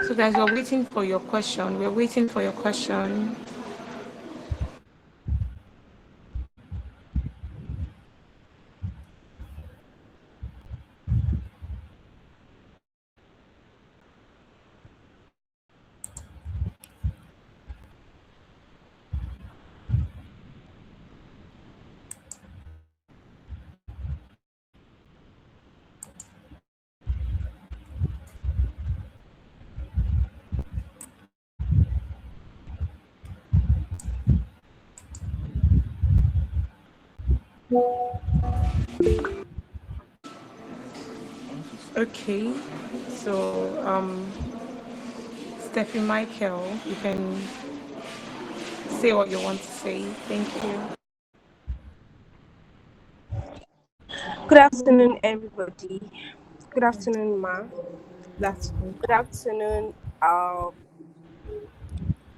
So guys, we're waiting for your question. We're waiting for your question. Okay. So Steffi Michael, you can say what you want to say. Thank you. Good afternoon, everybody. Good afternoon, Ma. That's Good afternoon, our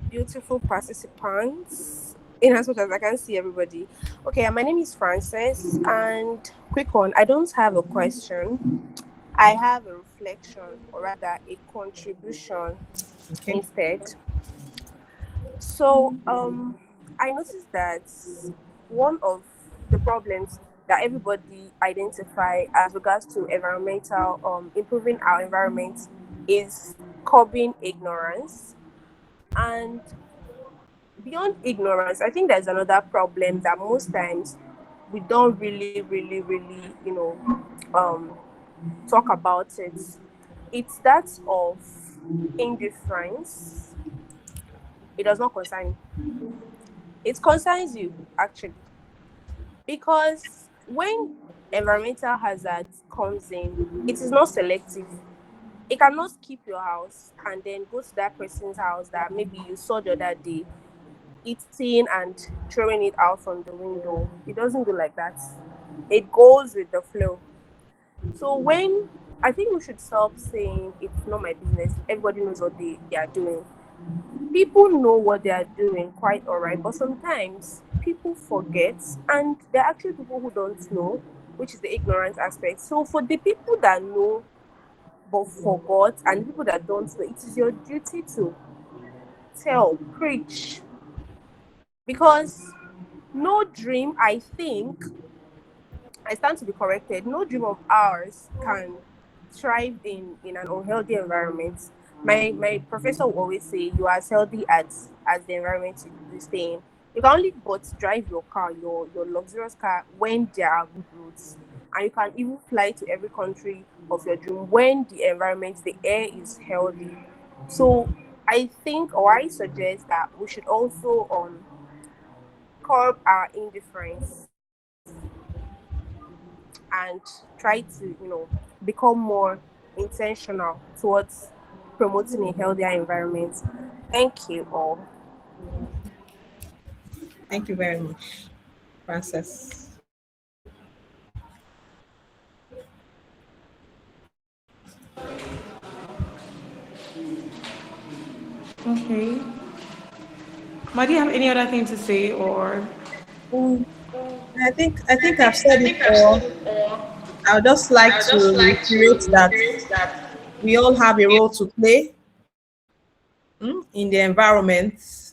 beautiful participants. In as much as I can see everybody. Okay, my name is Frances, and quick one. I don't have a question. I have a reflection, or rather, a contribution okay. instead. So, I noticed that one of the problems that everybody identify as regards to environmental, improving our environment is curbing ignorance. And beyond ignorance, I think there's another problem that most times we don't really, talk about it. It's that of indifference. It does not concern you. It concerns you actually, because when environmental hazards comes in, it is not selective. It cannot skip your house and then go to that person's house that maybe you saw the other day eating and throwing it out from the window. It doesn't do like that. It goes with the flow. So when I think we should stop saying it's not my business. Everybody knows what they are doing. People know what they are doing quite alright, but sometimes people forget, and there are actually people who don't know, which is the ignorance aspect. So for the people that know but forgot, and people that don't know, it is your duty to tell, preach, because no dream, I think, I stand to be corrected. No dream of ours can thrive in an unhealthy environment. My professor will always say you are as healthy as the environment you stay in. You can only but drive your car, your luxurious car, when there are good roads. And you can even fly to every country of your dream when the environment, the air is healthy. So I think, or I suggest that we should also curb our indifference and try to, become more intentional towards promoting a healthier environment. Thank you all. Thank you very much, Frances. Okay. Ma, do you have any other thing to say, or? Mm, I think I've said it all. I would just like to reiterate that we all have a role to play in the environment.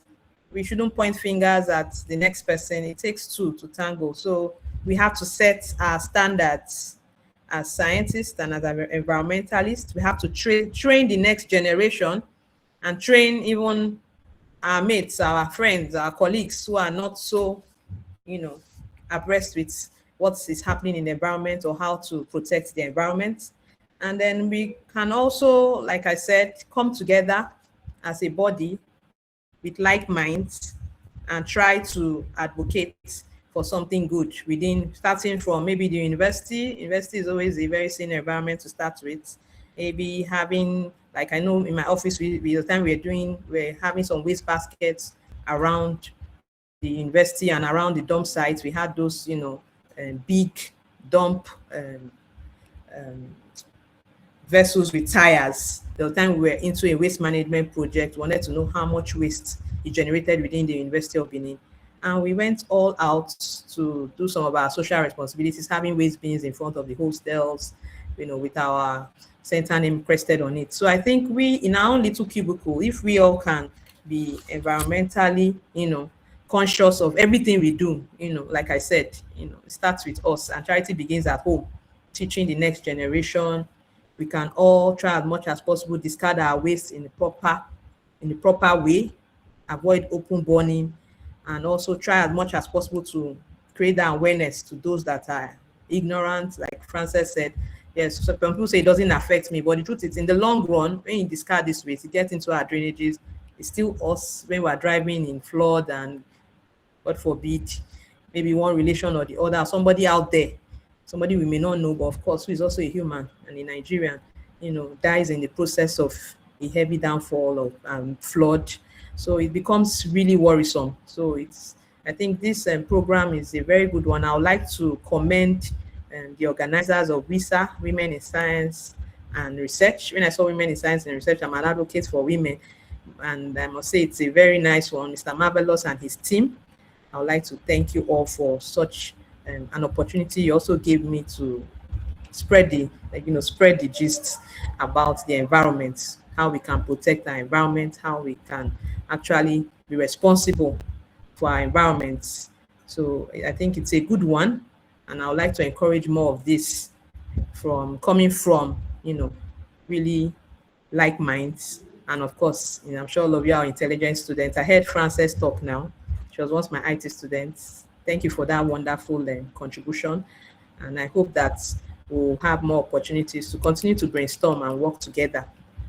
We shouldn't point fingers at the next person. It takes two to tango. So we have to set our standards as scientists and as environmentalists. We have to train the next generation and train even our mates, our friends, our colleagues who are not so, abreast with what is happening in the environment or how to protect the environment. And then we can also, like I said, come together as a body with like minds and try to advocate for something good within, starting from maybe the university. University is always a very senior environment to start with. Maybe having, like I know in my office, the time we're having some waste baskets around the university and around the dump sites. We had those, big dump vessels with tires. The time we were into a waste management project, we wanted to know how much waste it generated within the University of Benin. And we went all out to do some of our social responsibilities, having waste bins in front of the hostels, with our center name crested on it. So I think we, in our own little cubicle, if we all can be environmentally, conscious of everything we do, like I said, it starts with us, and charity begins at home, teaching the next generation. We can all try as much as possible discard our waste in the proper way, avoid open burning, and also try as much as possible to create that awareness to those that are ignorant. Like Frances said, yes, so some people say it doesn't affect me, but the truth is, in the long run, when you discard this waste, it gets into our drainages. It's still us when we're driving in flood, and God forbid, maybe one relation or the other, somebody out there, somebody we may not know, but of course, who is also a human and a Nigerian, dies in the process of a heavy downfall of flood. So it becomes really worrisome. So I think this program is a very good one. I would like to commend the organizers of WISAR, Women in Science and Research. When I saw Women in Science and Research, I'm an advocate for women. And I must say it's a very nice one. Mr. Marvelous and his team, I would like to thank you all for such an opportunity you also gave me to spread the gist about the environment, how we can protect our environment, how we can actually be responsible for our environment. So I think it's a good one, and I would like to encourage more of this coming from really like minds. And of course, I'm sure all of you are intelligent students. I heard Frances talk now. She was once my IT student. Thank you for that wonderful contribution. And I hope that we'll have more opportunities to continue to brainstorm and work together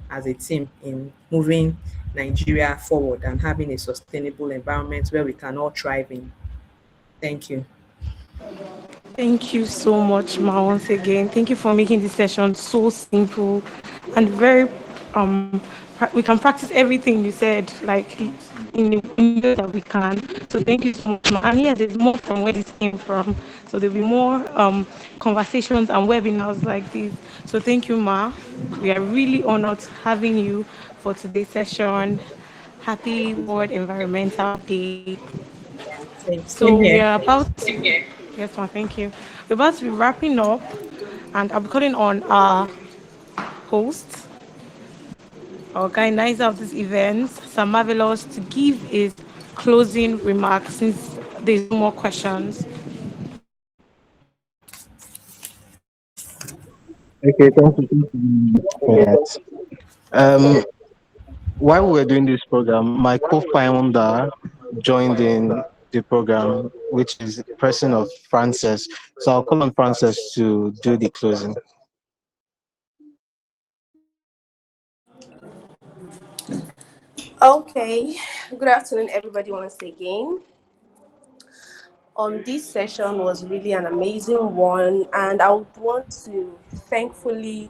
as a team in moving Nigeria forward and having a sustainable environment where we can all thrive in. Thank you. Thank you so much, Ma, once again. Thank you for making this session so simple and very we can practice everything you said, like in the way that we can. So thank you so much, ma. And yes, there's more from where this came from. So there'll be more conversations and webinars like this. So thank you, ma. We are really honored having you for today's session. Happy World Environmental Day. So Same we here. are about to, yes, ma. Thank you. We're about to be wrapping up, and I'll be calling on our host, organizer of this event, Sir Marvelous, to give his closing remarks since there's no more questions. Okay, thank you for that. Um, while we were doing this program, my co-founder joined in the program, which is the person of Frances. So I'll call on Frances to do the closing. Okay, good afternoon, everybody, once again. This session was really an amazing one, and I would want to thankfully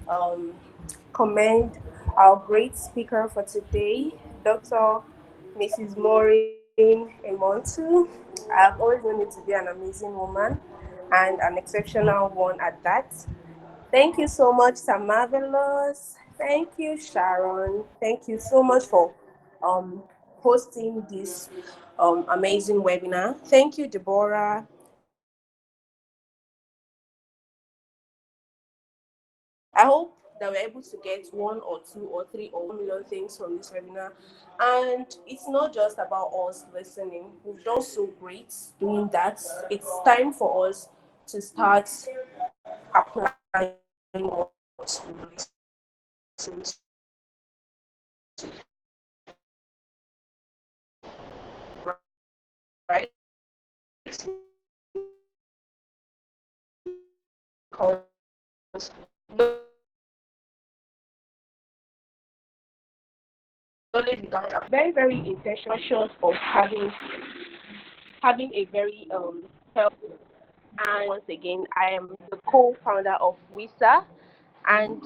um, commend our great speaker for today, Dr. Mrs. Maureen Imhontu. I've always known you to be an amazing woman and an exceptional one at that. Thank you so much, Sam Marvelous. Thank you, Sharon. Thank you so much for um, hosting this amazing webinar. Thank you, Deborah. I hope that we're able to get 1 or 2 or 3 or 4 million things from this webinar. And it's not just about us listening. We've done so great doing that. It's time for us to start applying what we listen because knowledge becomes very, very intentional of having a very healthy. And once again, I am the co-founder of WISAR, and